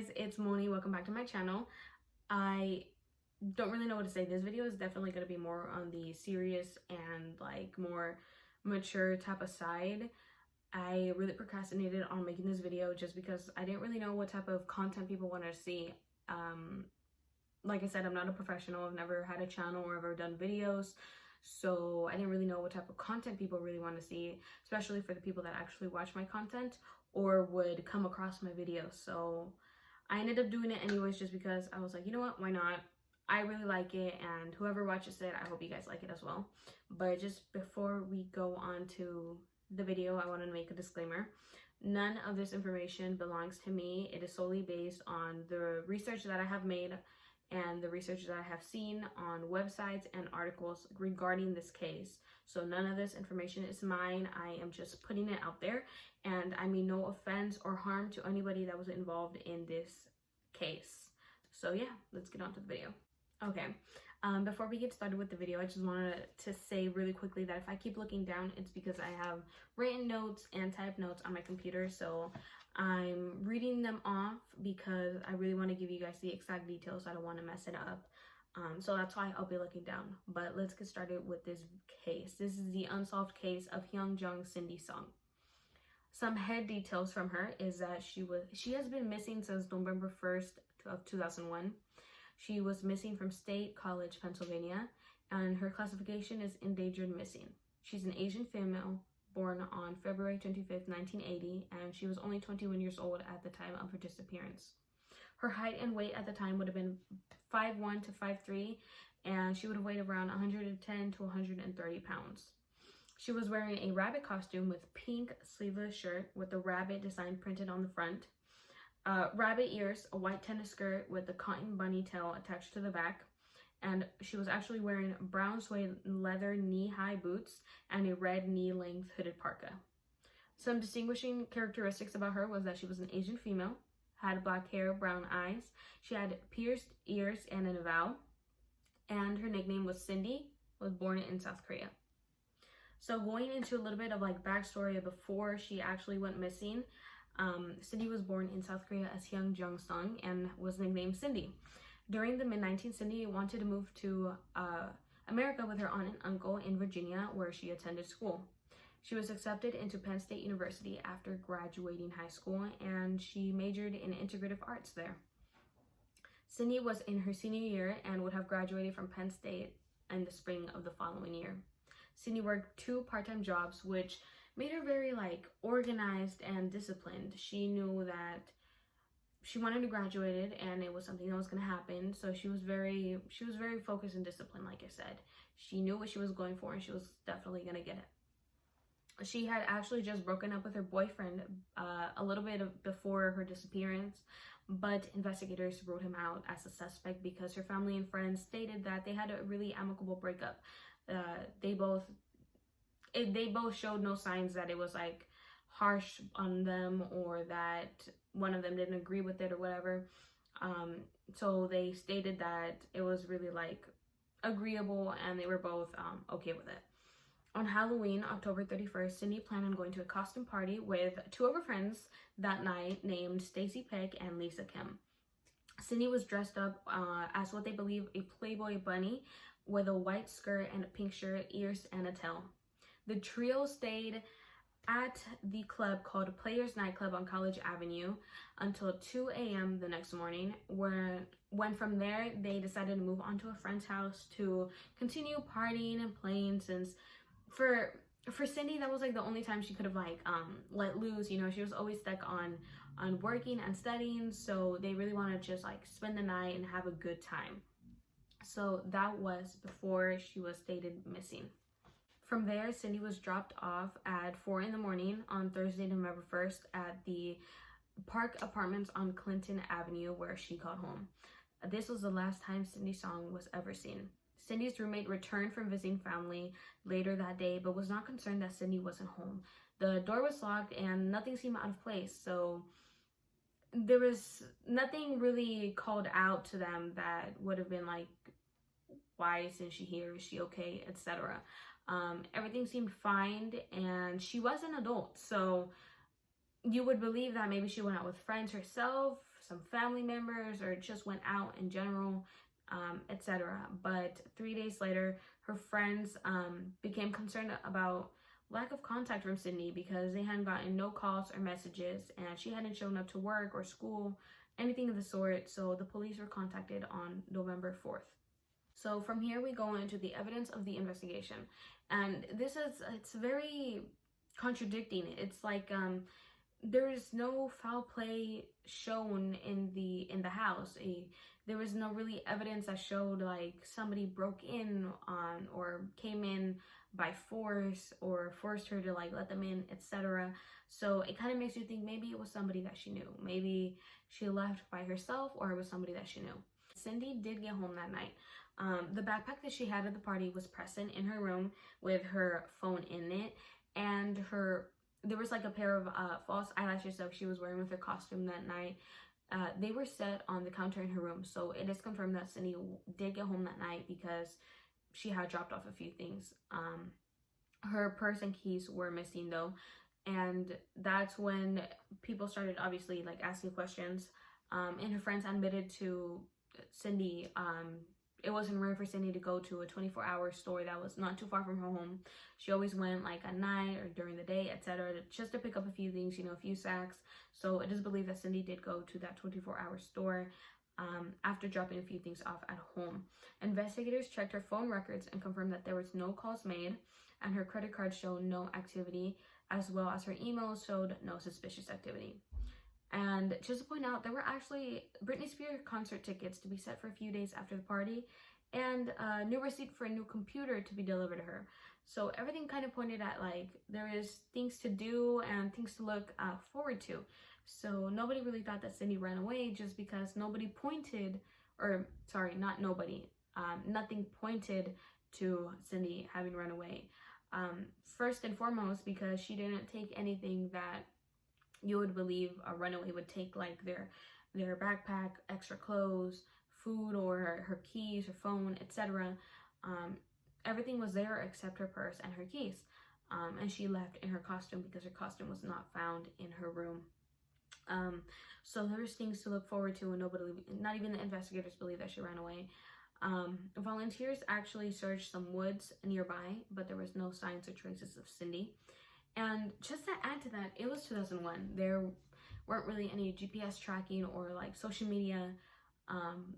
guys, it's Moni. Welcome back to my channel. I don't really know what to say. This video is definitely going to be more on the serious and like more mature type of side. I really procrastinated on making this video just because I didn't really know what type of content people wanted to see. Like I said, I'm not a professional. I've never had a channel or ever done videos. So I didn't really know what type of content people really want to see, especially for the people that actually watch my content or would come across my videos. So I ended up doing it anyways just because I was like, you know what, why not? I really like it, and whoever watches it, I hope you guys like it as well. But just before we go on to the video, I want to make a disclaimer. None of this information belongs to me. It is solely based on the research that I have made and the research that I have seen on websites and articles regarding this case. So none of this information is mine. I am just putting it out there, and I mean no offense or harm to anybody that was involved in this case. So yeah, let's get on to the video. Okay, before we get started with the video, I just wanted to say really quickly that if I keep looking down, it's because I have written notes and typed notes on my computer. So I'm reading them off because I really want to give you guys the exact details. I don't want to mess it up. So that's why I'll be looking down. But let's get started with this case. This is the unsolved case of Hyun Jung Cindy Song. Some head details from her is that she has been missing since November 1st of 2001. She was missing from State College, Pennsylvania, and her classification is endangered missing. She's an Asian female born on February 25th, 1980, and she was only 21 years old at the time of her disappearance. Her height and weight at the time would have been 5'1" to 5'3", and she would have weighed around 110 to 130 pounds. She was wearing a rabbit costume with pink sleeveless shirt with the rabbit design printed on the front, rabbit ears, a white tennis skirt with the cotton bunny tail attached to the back, and she was actually wearing brown suede leather knee-high boots and a red knee-length hooded parka. Some distinguishing characteristics about her was that she was an Asian female, had black hair, brown eyes, she had pierced ears and an avow, and her nickname was Cindy, was born in South Korea. So going into a little bit of like backstory before she actually went missing, Cindy was born in South Korea as Hyun Jung Sung and was nicknamed Cindy. During the mid-19th, Cindy wanted to move to America with her aunt and uncle in Virginia, where she attended school. She was accepted into Penn State University after graduating high school, and she majored in integrative arts there. Cindy was in her senior year and would have graduated from Penn State in the spring of the following year. Cindy worked 2 part-time jobs, which made her very like organized and disciplined. She knew that she wanted to graduate and it was something that was going to happen. So she was very focused and disciplined. Like I said, she knew what she was going for and she was definitely going to get it. She had actually just broken up with her boyfriend a little bit before her disappearance, but investigators ruled him out as a suspect because her family and friends stated that they had a really amicable breakup. They both showed no signs that it was like harsh on them or that one of them didn't agree with it or whatever. So they stated that it was really like agreeable and they were both okay with it. On Halloween, October 31st, Cindy planned on going to a costume party with 2 of her friends that night named Stacy Peck and Lisa Kim. Cindy was dressed up as what they believe a Playboy bunny with a white skirt and a pink shirt, ears, and a tail. The trio stayed at the club called Players Nightclub on College Avenue until 2 a.m. the next morning, when from there they decided to move on to a friend's house to continue partying and playing, since for Cindy that was like the only time she could have like let loose. You know, she was always stuck on working and studying, so they really wanted to just like spend the night and have a good time. So that was before she was stated missing. From there, Cindy was dropped off at 4 in the morning on Thursday, November 1st at the Park Apartments on Clinton Avenue, where she called home. This was the last time Cindy Song was ever seen. Cindy's roommate returned from visiting family later that day, but was not concerned that Cindy wasn't home. The door was locked and nothing seemed out of place, so there was nothing really called out to them that would have been like, why isn't she here? Is she okay? Etc. Everything seemed fine, and she was an adult, so you would believe that maybe she went out with friends herself, some family members or just went out in general, etc. But 3 days later, her friends became concerned about lack of contact from Cindy because they hadn't gotten no calls or messages, and she hadn't shown up to work or school, anything of the sort. So the police were contacted on November 4th. So from here we go into the evidence of the investigation, and it's very contradicting. It's like there is no foul play shown in the house. There was no really evidence that showed like somebody broke in on or came in by force or forced her to like let them in, etc. So it kind of makes you think maybe it was somebody that she knew. Maybe she left by herself, or it was somebody that she knew. Cindy did get home that night. The backpack that she had at the party was present in her room with her phone in it, and there was like a pair of false eyelashes that she was wearing with her costume that night. They were set on the counter in her room, so it is confirmed that Cindy did get home that night because she had dropped off a few things. Her purse and keys were missing though, and that's when people started obviously like asking questions. And her friends admitted to Cindy, it wasn't rare for Cindy to go to a 24-hour store that was not too far from her home. She always went like at night or during the day, etc., just to pick up a few things, a few sacks. So it is believed that Cindy did go to that 24-hour store after dropping a few things off at home. Investigators checked her phone records and confirmed that there was no calls made, and her credit card showed no activity, as well as her emails showed no suspicious activity. And just to point out, there were actually Britney Spears concert tickets to be set for a few days after the party, and a new receipt for a new computer to be delivered to her. So everything kind of pointed at like there is things to do and things to look forward to. So nobody really thought that Cindy ran away, just because nobody pointed, or sorry, not nobody, nothing pointed to Cindy having run away. First and foremost, because she didn't take anything that you would believe a runaway would take, like their backpack, extra clothes, food, or her keys, her phone, etc. Everything was there except her purse and her keys. And she left in her costume because her costume was not found in her room. So there's things to look forward to, and nobody, not even the investigators, believe that she ran away. Volunteers actually searched some woods nearby, but there was no signs or traces of Cindy. And just to add to that, it was 2001. There weren't really any GPS tracking or like social media.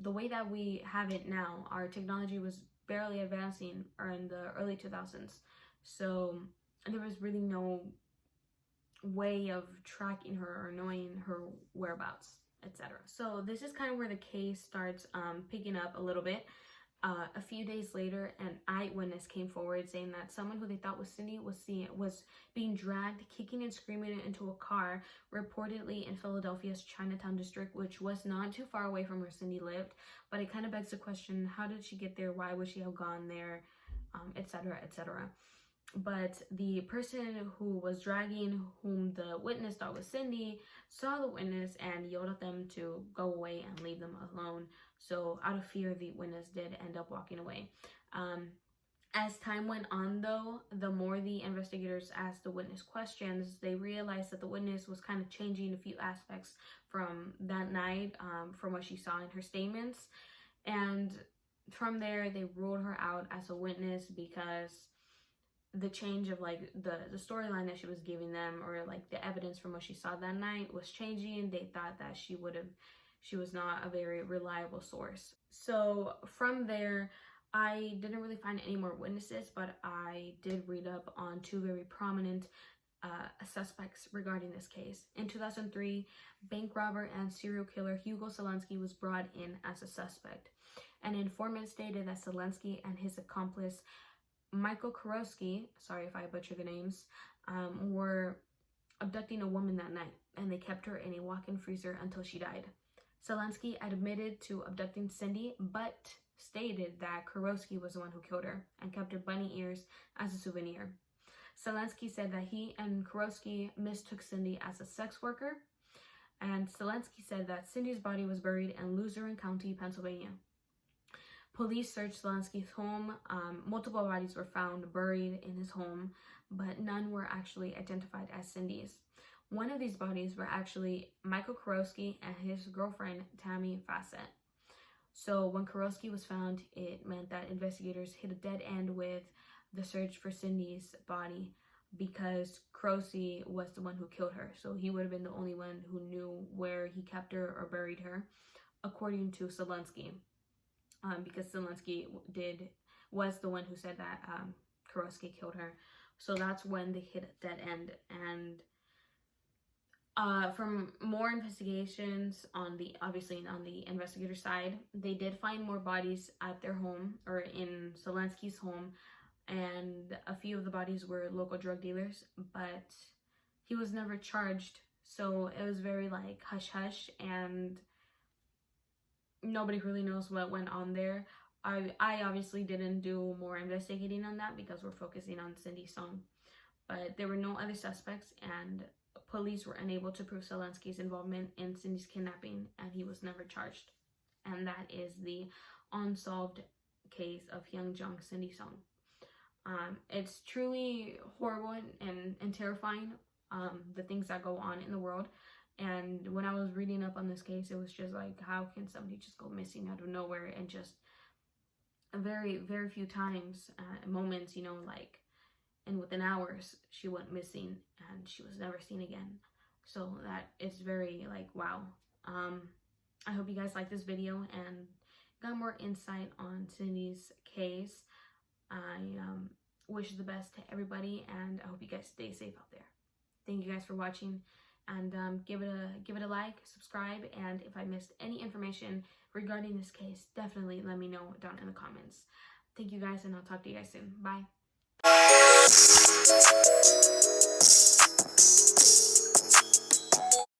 The way that we have it now, our technology was barely advancing or in the early 2000s. So there was really no way of tracking her or knowing her whereabouts, etc. So this is kind of where the case starts picking up a little bit. A few days later, an eyewitness came forward saying that someone who they thought was Cindy was being dragged, kicking and screaming into a car, reportedly in Philadelphia's Chinatown district, which was not too far away from where Cindy lived. But it kind of begs the question, how did she get there? Why would she have gone there? Etc., etc. But the person who was dragging, whom the witness thought was Cindy, saw the witness and yelled at them to go away and leave them alone. So out of fear, the witness did end up walking away. As time went on, though, the more the investigators asked the witness questions, they realized that the witness was kind of changing a few aspects from that night, from what she saw in her statements. And from there, they ruled her out as a witness because the change of like the storyline that she was giving them, or like the evidence from what she saw that night, was changing. They thought that she was not a very reliable source. So from there, I didn't really find any more witnesses, but I did read up on two very prominent suspects regarding this case. In 2003, bank robber and serial killer Hugo Selenski was brought in as a suspect. An informant stated that Selenski and his accomplice Michael Kurowski, sorry if I butcher the names, were abducting a woman that night, and they kept her in a walk-in freezer until she died. Selenski admitted to abducting Cindy, but stated that Kurowski was the one who killed her and kept her bunny ears as a souvenir. Selenski said that he and Kurowski mistook Cindy as a sex worker, and Selenski said that Cindy's body was buried in Luzerne County, Pennsylvania. Police searched Selenski's home. Multiple bodies were found buried in his home, but none were actually identified as Cindy's. One of these bodies were actually Michael Kurowski and his girlfriend, Tammy Fassett. So when Kurowski was found, it meant that investigators hit a dead end with the search for Cindy's body, because Kurowski was the one who killed her. So he would have been the only one who knew where he kept her or buried her, according to Selensky. Because Selensky was the one who said that Kurowski killed her. So that's when they hit a dead end. And from more investigations obviously on the investigator side, they did find more bodies at their home, or in Selensky's home, and a few of the bodies were local drug dealers, but he was never charged. So it was very like hush hush, and nobody really knows what went on there. I obviously didn't do more investigating on that because we're focusing on Cindy Song, but there were no other suspects, and police were unable to prove Selensky's involvement in Cindy's kidnapping, and he was never charged. And that is the unsolved case of Hyun Jung Cindy Song. It's truly horrible and terrifying, the things that go on in the world. And when I was reading up on this case, it was just like, how can somebody just go missing out of nowhere, and just very, very few times, moments, you know, like, and within hours she went missing and she was never seen again. So that is very like, wow. I hope you guys liked this video and got more insight on Cindy's case. I wish the best to everybody, and I hope you guys stay safe out there. Thank you guys for watching, and give it a like, subscribe, and if I missed any information regarding this case, definitely let me know down in the comments. Thank you guys, and I'll talk to you guys soon. Bye.